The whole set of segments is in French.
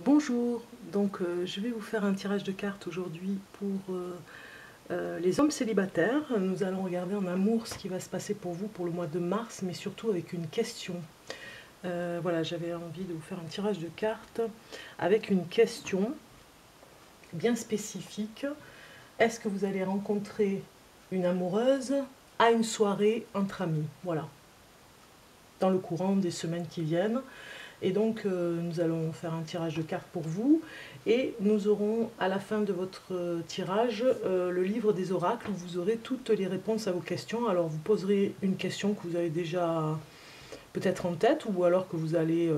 Bonjour, je vais vous faire un tirage de cartes aujourd'hui pour les hommes célibataires. Nous allons regarder en amour ce qui va se passer pour vous pour le mois de mars, mais surtout avec une question. Voilà, j'avais envie de vous faire un tirage de cartes avec une question bien spécifique. Est-ce que vous allez rencontrer une amoureuse à une soirée entre amis? Voilà, dans le courant des semaines qui viennent. Et donc, nous allons faire un tirage de cartes pour vous. Et nous aurons, à la fin de votre tirage, le livre des oracles, où vous aurez toutes les réponses à vos questions. Alors, vous poserez une question que vous avez déjà peut-être en tête, ou alors que vous allez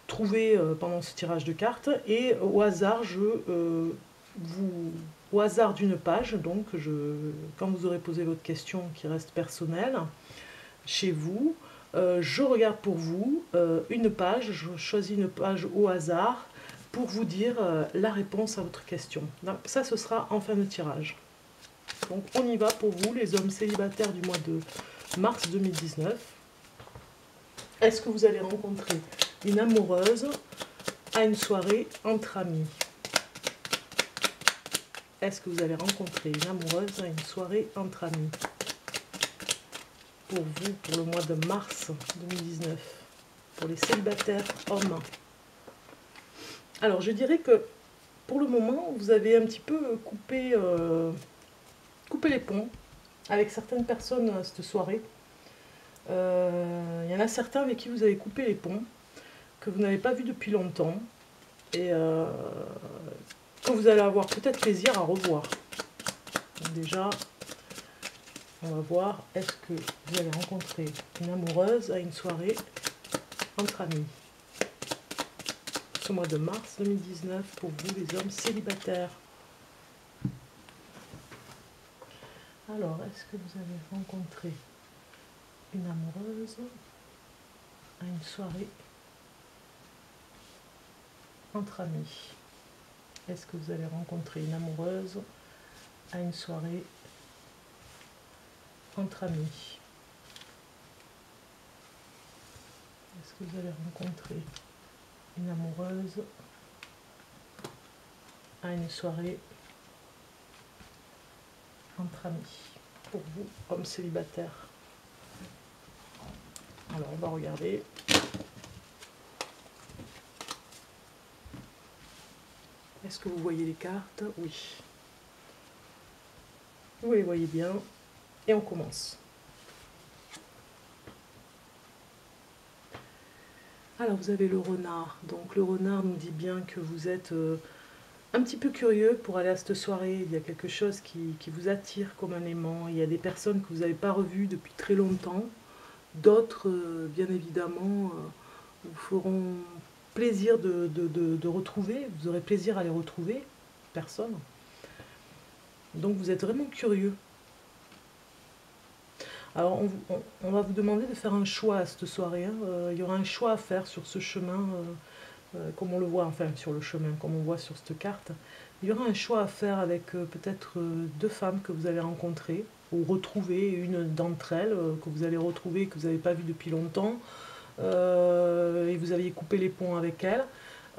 trouver pendant ce tirage de cartes. Et au hasard, au hasard d'une page, donc, quand vous aurez posé votre question qui reste personnelle, chez vous, je regarde pour vous une page, je choisis une page au hasard pour vous dire la réponse à votre question. Donc, ça, ce sera en fin de tirage. Donc on y va pour vous, les hommes célibataires du mois de mars 2019. Est-ce que vous allez rencontrer une amoureuse à une soirée entre amis? Est-ce que vous allez rencontrer une amoureuse à une soirée entre amis? Pour vous, pour le mois de mars 2019, pour les célibataires hommes. Alors je dirais que pour le moment, vous avez un petit peu coupé les ponts avec certaines personnes à cette soirée. Il y en a certains avec qui vous avez coupé les ponts, que vous n'avez pas vu depuis longtemps, et que vous allez avoir peut-être plaisir à revoir. Donc déjà, on va voir, est-ce que vous allez rencontrer une amoureuse à une soirée entre amis ce mois de mars 2019 pour vous les hommes célibataires. Alors, est-ce que vous avez rencontré une amoureuse à une soirée entre amis? Est-ce que vous allez rencontrer une amoureuse à une soirée entre amis? Est-ce que vous allez rencontrer une amoureuse à une soirée entre amis pour vous, hommes célibataires? Alors, on va regarder. Est-ce que vous voyez les cartes? Oui. Vous les voyez bien. Et on commence. Alors, vous avez le renard. Donc, le renard nous dit bien que vous êtes un petit peu curieux pour aller à cette soirée. Il y a quelque chose qui vous attire comme un aimant. Il y a des personnes que vous n'avez pas revues depuis très longtemps. D'autres, bien évidemment, vous feront plaisir de retrouver. Vous aurez plaisir à les retrouver. Personne. Donc, vous êtes vraiment curieux. Alors, on va vous demander de faire un choix à cette soirée. Hein. Il y aura un choix à faire sur ce chemin, comme on le voit, enfin sur le chemin, comme on voit sur cette carte. Il y aura un choix à faire avec peut-être deux femmes que vous allez rencontrer, ou retrouver une d'entre elles que vous allez retrouver, que vous n'avez pas vue depuis longtemps, et vous aviez coupé les ponts avec elle.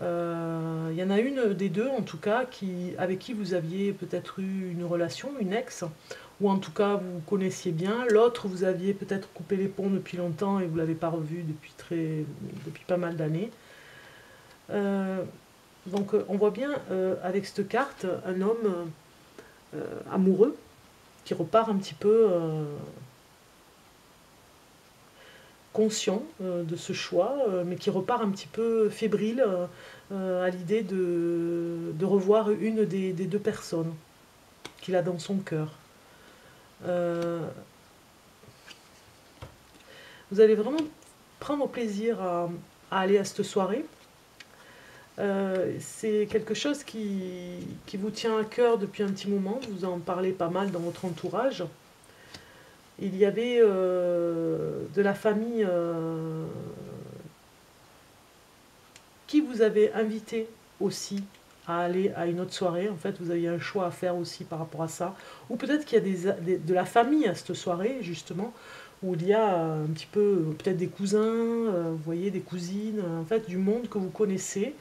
Il y en a une des deux, en tout cas, avec qui vous aviez peut-être eu une relation, une ex, ou en tout cas vous connaissiez bien. L'autre, vous aviez peut-être coupé les ponts depuis longtemps et vous ne l'avez pas revu depuis pas mal d'années. Donc on voit bien avec cette carte un homme amoureux qui repart un petit peu conscient de ce choix, mais qui repart un petit peu fébrile à l'idée de revoir une des deux personnes qu'il a dans son cœur. Vous allez vraiment prendre plaisir à aller à cette soirée. C'est quelque chose qui vous tient à cœur depuis un petit moment, vous en parlez pas mal dans votre entourage. Il y avait de la famille qui vous avait invité aussi à aller à une autre soirée. En fait, vous aviez un choix à faire aussi par rapport à ça. Ou peut-être qu'il y a de la famille à cette soirée, justement, où il y a un petit peu, peut-être des cousins, vous voyez, des cousines, en fait, du monde que vous connaissez,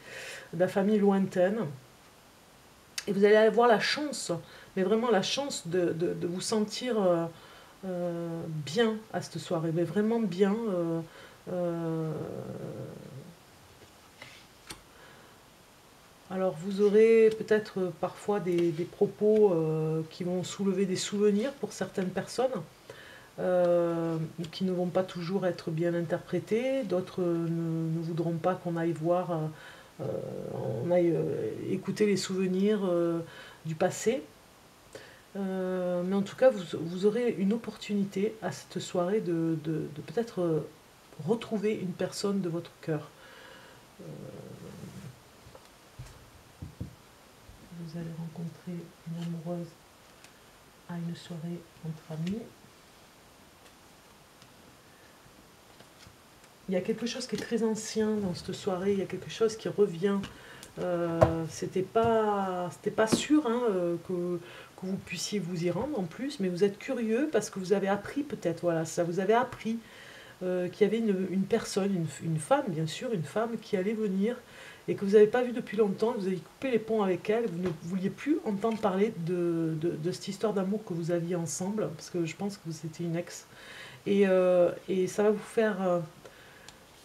de la famille lointaine. Et vous allez avoir la chance, mais vraiment la chance de vous sentir bien à cette soirée, mais vraiment bien. Euh, alors vous aurez peut-être parfois des propos qui vont soulever des souvenirs pour certaines personnes, qui ne vont pas toujours être bien interprétés, d'autres ne voudront pas qu'on aille voir, euh, on aille écouter les souvenirs du passé. Mais en tout cas, vous aurez une opportunité à cette soirée de peut-être retrouver une personne de votre cœur. Euh, vous allez rencontrer une amoureuse à une soirée entre amis. Il y a quelque chose qui est très ancien dans cette soirée, il y a quelque chose qui revient. C'était pas sûr hein, que vous puissiez vous y rendre en plus, mais vous êtes curieux parce que vous avez appris peut-être, voilà, ça vous avez appris qu'il y avait une personne, une femme bien sûr, une femme qui allait venir et que vous n'avez pas vue depuis longtemps, vous avez coupé les ponts avec elle, vous ne vouliez plus entendre parler de cette histoire d'amour que vous aviez ensemble, parce que je pense que c'était une ex. Et ça va vous faire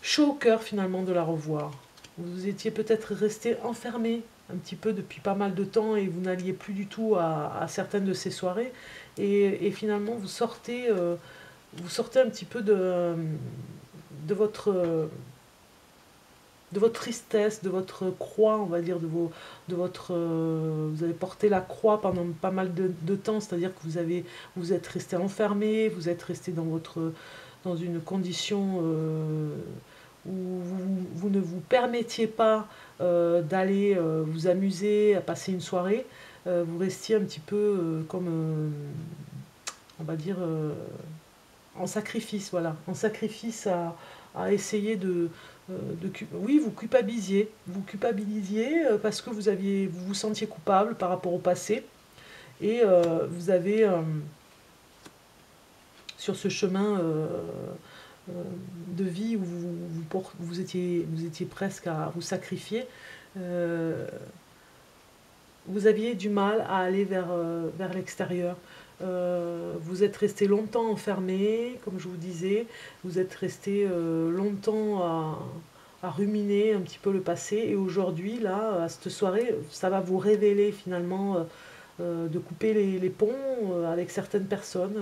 chaud au cœur finalement de la revoir. Vous étiez peut-être resté enfermé un petit peu depuis pas mal de temps et vous n'alliez plus du tout à certaines de ces soirées. Et finalement, vous sortez un petit peu de votre, de votre tristesse, de votre croix, on va dire, vous avez porté la croix pendant pas mal de temps, c'est-à-dire que vous êtes resté enfermé, vous êtes resté dans une condition où vous ne vous permettiez pas d'aller vous amuser, à passer une soirée, vous restiez un petit peu comme, on va dire, en sacrifice, voilà, en sacrifice à essayer oui, vous culpabilisiez parce que vous vous sentiez coupable par rapport au passé et vous avez sur ce chemin euh, de vie où vous étiez presque à vous sacrifier, euh, vous aviez du mal à aller vers l'extérieur. Vous êtes resté longtemps enfermé, comme je vous disais, vous êtes resté longtemps à ruminer un petit peu le passé, et aujourd'hui, là, à cette soirée, ça va vous révéler finalement de couper les ponts avec certaines personnes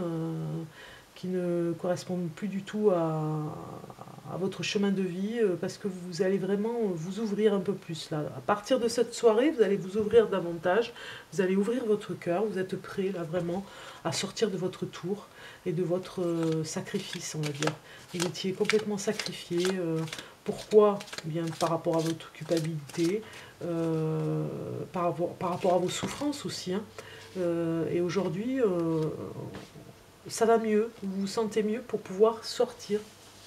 qui ne correspondent plus du tout à votre chemin de vie, parce que vous allez vraiment vous ouvrir un peu plus là. À partir de cette soirée, vous allez vous ouvrir davantage, vous allez ouvrir votre cœur, vous êtes prêt là vraiment à sortir de votre tour et de votre sacrifice, on va dire. Vous étiez complètement sacrifié. Pourquoi? Eh bien, par rapport à votre culpabilité, par rapport à vos souffrances aussi, hein. Et aujourd'hui, ça va mieux, vous vous sentez mieux pour pouvoir sortir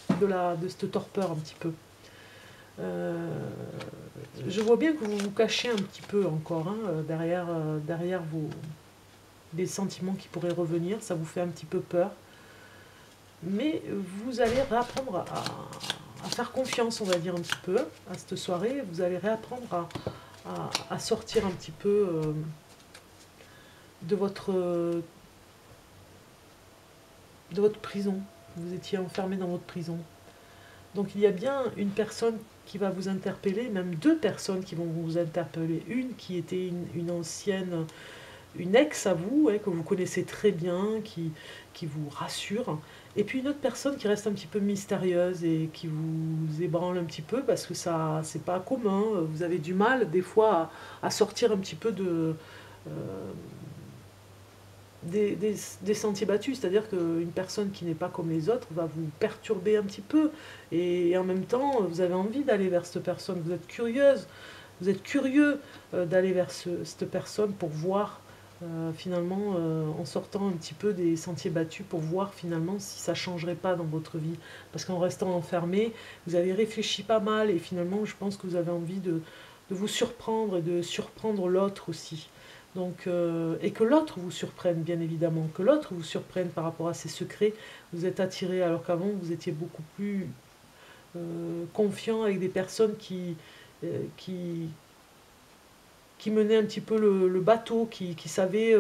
de cette torpeur un petit peu. Euh, je vois bien que vous vous cachez un petit peu encore hein, derrière des sentiments qui pourraient revenir, ça vous fait un petit peu peur. Mais vous allez réapprendre à faire confiance, on va dire un petit peu, à cette soirée. Vous allez réapprendre à sortir un petit peu de votre prison. Vous étiez enfermé dans votre prison. Donc il y a bien une personne qui va vous interpeller, même deux personnes qui vont vous interpeller. Une qui était une ancienne, une ex à vous, que vous connaissez très bien, qui vous rassure. Et puis une autre personne qui reste un petit peu mystérieuse et qui vous ébranle un petit peu parce que ça, c'est pas commun. Vous avez du mal des fois à sortir un petit peu euh, des sentiers battus, c'est-à-dire qu'une personne qui n'est pas comme les autres va vous perturber un petit peu, et en même temps, vous avez envie d'aller vers cette personne, vous êtes curieuse, vous êtes curieux d'aller vers cette personne pour voir finalement, en sortant un petit peu des sentiers battus, pour voir finalement si ça changerait pas dans votre vie. Parce qu'en restant enfermé, vous avez réfléchi pas mal, et finalement, je pense que vous avez envie de vous surprendre et de surprendre l'autre aussi. Donc, et que l'autre vous surprenne, bien évidemment, que l'autre vous surprenne par rapport à ses secrets. Vous êtes attiré alors qu'avant vous étiez beaucoup plus confiant avec des personnes euh, qui, qui menaient un petit peu le bateau, qui savaient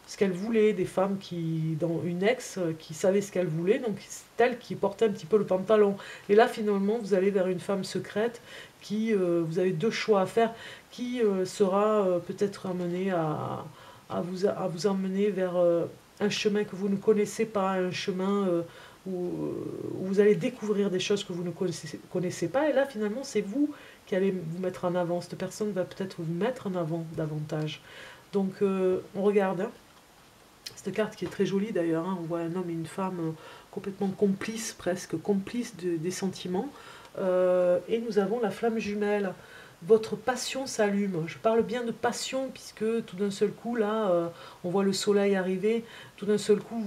ce qu'elles voulaient, des femmes qui, dans une ex, qui savaient ce qu'elles voulaient, donc c'est elle qui portait un petit peu le pantalon. Et là, finalement, vous allez vers une femme secrète qui, vous avez deux choix à faire, qui sera peut-être amenée à vous emmener vers un chemin que vous ne connaissez pas, un chemin où vous allez découvrir des choses que vous ne connaissez pas. Et là, finalement, c'est vous qui allez vous mettre en avant. Cette personne va peut-être vous mettre en avant davantage. Donc, on regarde, hein, cette carte qui est très jolie d'ailleurs. Hein, on voit un homme et une femme complètement complices, presque complices des sentiments. Et nous avons la flamme jumelle. Votre passion s'allume. Je parle bien de passion puisque tout d'un seul coup, là, on voit le soleil arriver. Tout d'un seul coup,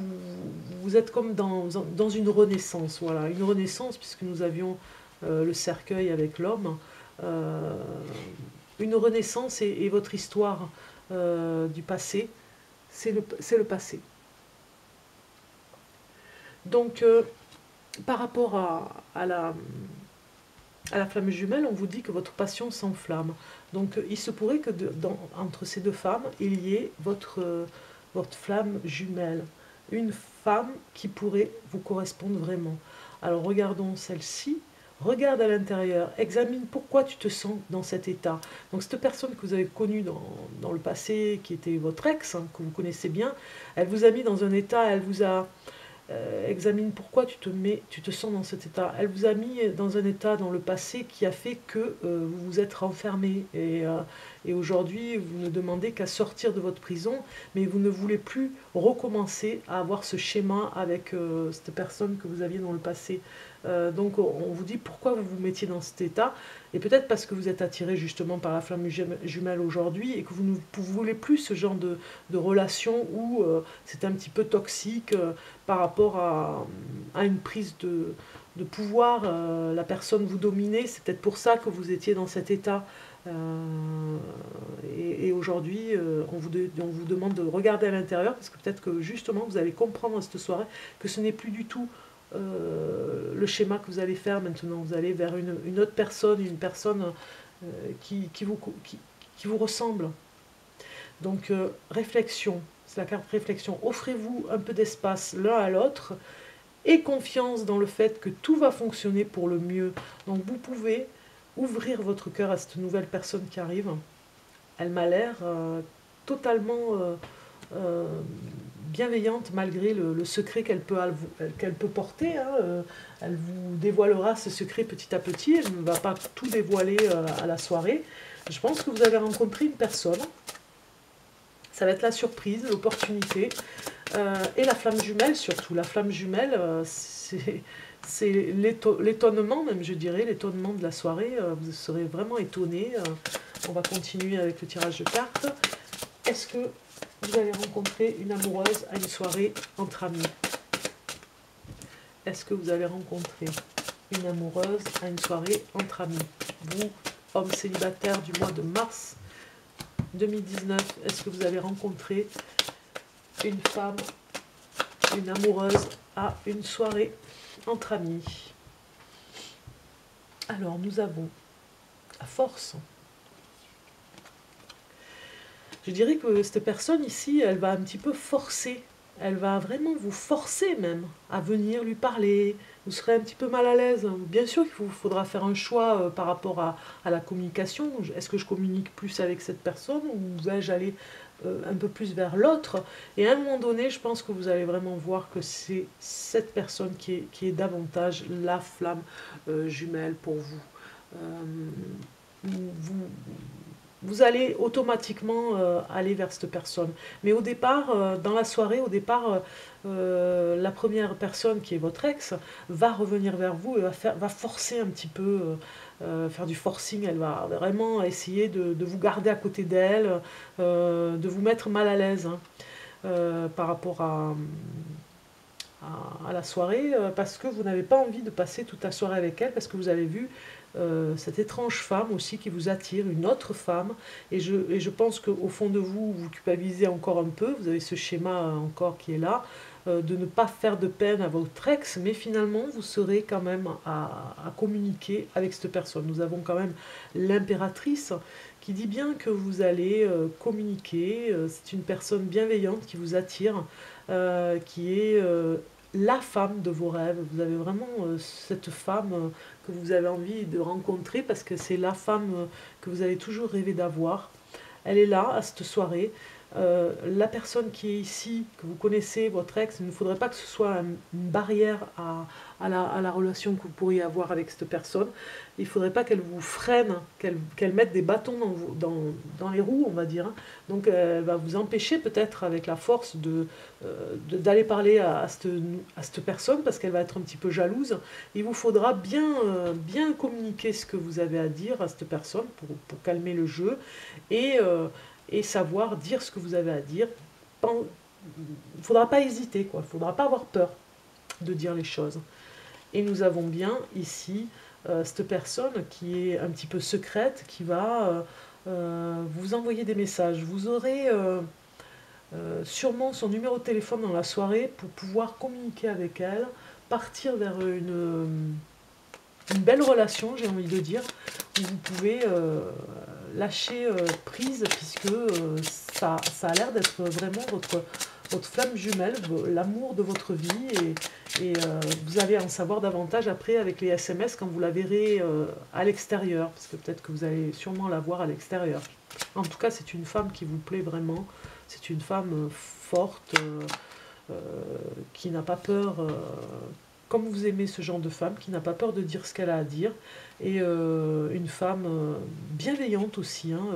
vous êtes comme dans une renaissance. Voilà, une renaissance puisque nous avions le cercueil avec l'homme. Euh, une renaissance et votre histoire du passé, c'est le passé. Donc, par rapport à la flamme jumelle, on vous dit que votre passion s'enflamme. Donc il se pourrait que entre ces deux femmes, il y ait votre flamme jumelle. Une femme qui pourrait vous correspondre vraiment. Alors regardons celle-ci. Regarde à l'intérieur, examine pourquoi tu te sens dans cet état. Donc cette personne que vous avez connue dans le passé, qui était votre ex, hein, que vous connaissez bien, elle vous a mis dans un état, elle vous a examine pourquoi tu te sens dans cet état. Elle vous a mis dans un état dans le passé qui a fait que vous vous êtes renfermé. Et aujourd'hui, vous ne demandez qu'à sortir de votre prison, mais vous ne voulez plus recommencer à avoir ce schéma avec cette personne que vous aviez dans le passé. Donc on vous dit pourquoi vous vous mettiez dans cet état, et peut-être parce que vous êtes attiré justement par la flamme jumelle aujourd'hui, et que vous ne voulez plus ce genre de relation où c'est un petit peu toxique par rapport à une prise de pouvoir, la personne vous dominait, c'est peut-être pour ça que vous étiez dans cet état. Et aujourd'hui, on vous demande de regarder à l'intérieur, parce que peut-être que justement vous allez comprendre cette soirée que ce n'est plus du tout le schéma que vous allez faire maintenant. Vous allez vers une autre personne, une personne qui vous ressemble. Donc réflexion, c'est la carte réflexion. Offrez-vous un peu d'espace l'un à l'autre et confiance dans le fait que tout va fonctionner pour le mieux. Donc vous pouvez ouvrir votre cœur à cette nouvelle personne qui arrive. Elle m'a l'air totalement bienveillante malgré le secret qu'elle peut porter. Hein. Elle vous dévoilera ce secret petit à petit. Elle ne va pas tout dévoiler à la soirée. Je pense que vous allez rencontrer une personne. Ça va être la surprise, l'opportunité. Et la flamme jumelle surtout. La flamme jumelle, c'est l'étonnement même, je dirais, l'étonnement de la soirée. Vous serez vraiment étonné. On va continuer avec le tirage de cartes. Est-ce que vous allez rencontrer une amoureuse à une soirée entre amis? Est-ce que vous allez rencontrer une amoureuse à une soirée entre amis? Vous, homme célibataire du mois de mars 2019, est-ce que vous allez rencontrer une femme, une amoureuse à une soirée entre amis? Alors, nous avons la force. Je dirais que cette personne ici, elle va un petit peu forcer. Elle va vraiment vous forcer même à venir lui parler. Vous serez un petit peu mal à l'aise. Bien sûr qu'il vous faudra faire un choix par rapport à la communication. Est-ce que je communique plus avec cette personne ou vais-je aller un peu plus vers l'autre? Et à un moment donné, je pense que vous allez vraiment voir que c'est cette personne qui est davantage la flamme jumelle pour vous. Vous allez automatiquement aller vers cette personne. Mais au départ, dans la soirée, au départ, la première personne qui est votre ex va revenir vers vous et va forcer un petit peu, faire du forcing. Elle va vraiment essayer de vous garder à côté d'elle, de vous mettre mal à l'aise hein, par rapport à la soirée, parce que vous n'avez pas envie de passer toute la soirée avec elle, parce que vous avez vu cette étrange femme aussi qui vous attire, une autre femme, et je pense qu'au fond de vous, vous culpabilisez encore un peu, vous avez ce schéma encore qui est là, de ne pas faire de peine à votre ex, mais finalement vous serez quand même à communiquer avec cette personne. Nous avons quand même l'impératrice qui dit bien que vous allez communiquer, c'est une personne bienveillante qui vous attire, qui est la femme de vos rêves. Vous avez vraiment cette femme que vous avez envie de rencontrer parce que c'est la femme que vous avez toujours rêvé d'avoir. Elle est là à cette soirée. La personne qui est ici, que vous connaissez, votre ex, il ne faudrait pas que ce soit une barrière à la relation que vous pourriez avoir avec cette personne. Il ne faudrait pas qu'elle vous freine, qu'elle mette des bâtons dans les roues, on va dire. Donc elle va vous empêcher peut-être avec la force d'aller parler à cette personne parce qu'elle va être un petit peu jalouse. Il vous faudra bien communiquer ce que vous avez à dire à cette personne pour calmer le jeu et savoir dire ce que vous avez à dire. Il ne faudra pas hésiter, quoi. Il ne faudra pas avoir peur de dire les choses. Et nous avons bien ici cette personne qui est un petit peu secrète, qui va vous envoyer des messages. Vous aurez sûrement son numéro de téléphone dans la soirée pour pouvoir communiquer avec elle, partir vers une belle relation, j'ai envie de dire, où vous pouvez lâcher prise, puisque ça a l'air d'être vraiment votre flamme jumelle, l'amour de votre vie, et vous allez en savoir davantage après avec les SMS quand vous la verrez à l'extérieur, parce que peut-être que vous allez sûrement la voir à l'extérieur. En tout cas, c'est une femme qui vous plaît vraiment, c'est une femme forte, qui n'a pas peur... comme vous aimez ce genre de femme, qui n'a pas peur de dire ce qu'elle a à dire, et une femme bienveillante aussi, hein,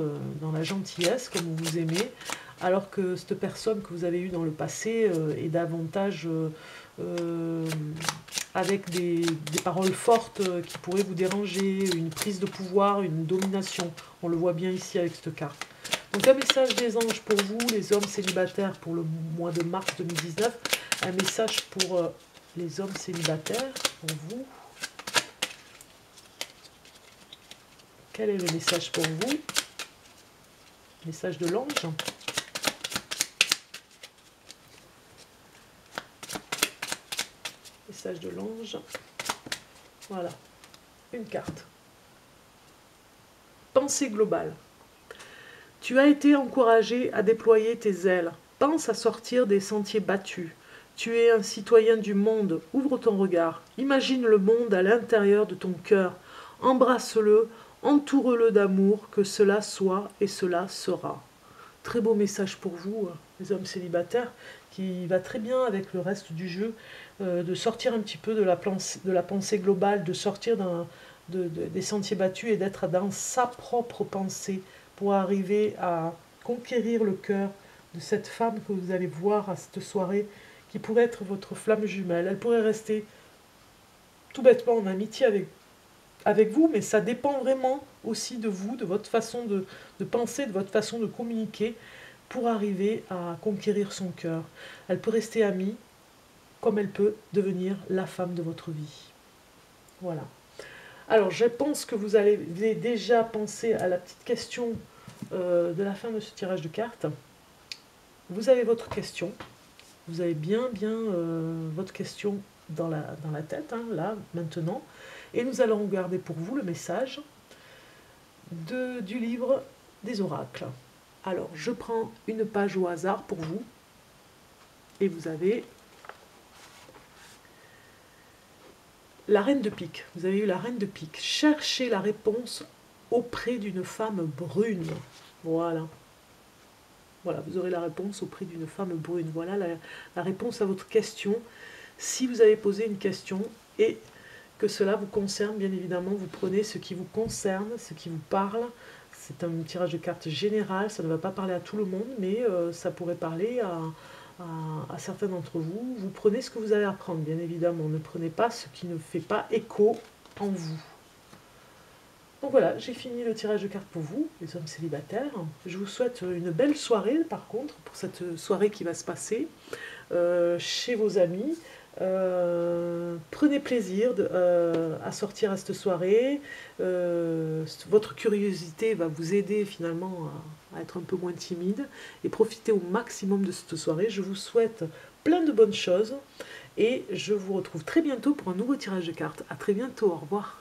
dans la gentillesse, comme vous aimez, alors que cette personne que vous avez eue dans le passé est davantage avec des paroles fortes qui pourraient vous déranger, une prise de pouvoir, une domination. On le voit bien ici avec cette carte. Donc un message des anges pour vous, les hommes célibataires pour le mois de mars 2019, un message pour... les hommes célibataires, pour vous. Quel est le message pour vous? Message de l'ange. Message de l'ange. Voilà. Une carte. Pensée globale. Tu as été encouragé à déployer tes ailes. Pense à sortir des sentiers battus. Tu es un citoyen du monde, ouvre ton regard, imagine le monde à l'intérieur de ton cœur, embrasse-le, entoure-le d'amour, que cela soit et cela sera. Très beau message pour vous, les hommes célibataires, qui va très bien avec le reste du jeu, de sortir un petit peu de la pensée globale, de sortir des sentiers battus et d'être dans sa propre pensée pour arriver à conquérir le cœur de cette femme que vous allez voir à cette soirée, qui pourrait être votre flamme jumelle. Elle pourrait rester tout bêtement en amitié avec vous, mais ça dépend vraiment aussi de vous, de votre façon de penser, de votre façon de communiquer pour arriver à conquérir son cœur. Elle peut rester amie, comme elle peut devenir la femme de votre vie. Voilà. Alors, je pense que vous avez déjà pensé à la petite question de la fin de ce tirage de cartes. Vous avez votre question. Vous avez bien votre question dans la tête, hein, là, maintenant. Et nous allons regarder pour vous le message du livre des oracles. Alors, je prends une page au hasard pour vous. Et vous avez la reine de pique. Vous avez eu la reine de pique. Cherchez la réponse auprès d'une femme brune. Voilà. Voilà, vous aurez la réponse auprès d'une femme brune. Voilà la réponse à votre question. Si vous avez posé une question et que cela vous concerne, bien évidemment, vous prenez ce qui vous concerne, ce qui vous parle. C'est un tirage de cartes général, ça ne va pas parler à tout le monde, mais ça pourrait parler à certains d'entre vous. Vous prenez ce que vous avez à prendre, bien évidemment. Ne prenez pas ce qui ne fait pas écho en vous. Donc voilà, j'ai fini le tirage de cartes pour vous, les hommes célibataires. Je vous souhaite une belle soirée, par contre, pour cette soirée qui va se passer chez vos amis. Prenez plaisir à sortir à cette soirée. Votre curiosité va vous aider finalement à être un peu moins timide et profitez au maximum de cette soirée. Je vous souhaite plein de bonnes choses et je vous retrouve très bientôt pour un nouveau tirage de cartes. À très bientôt, au revoir.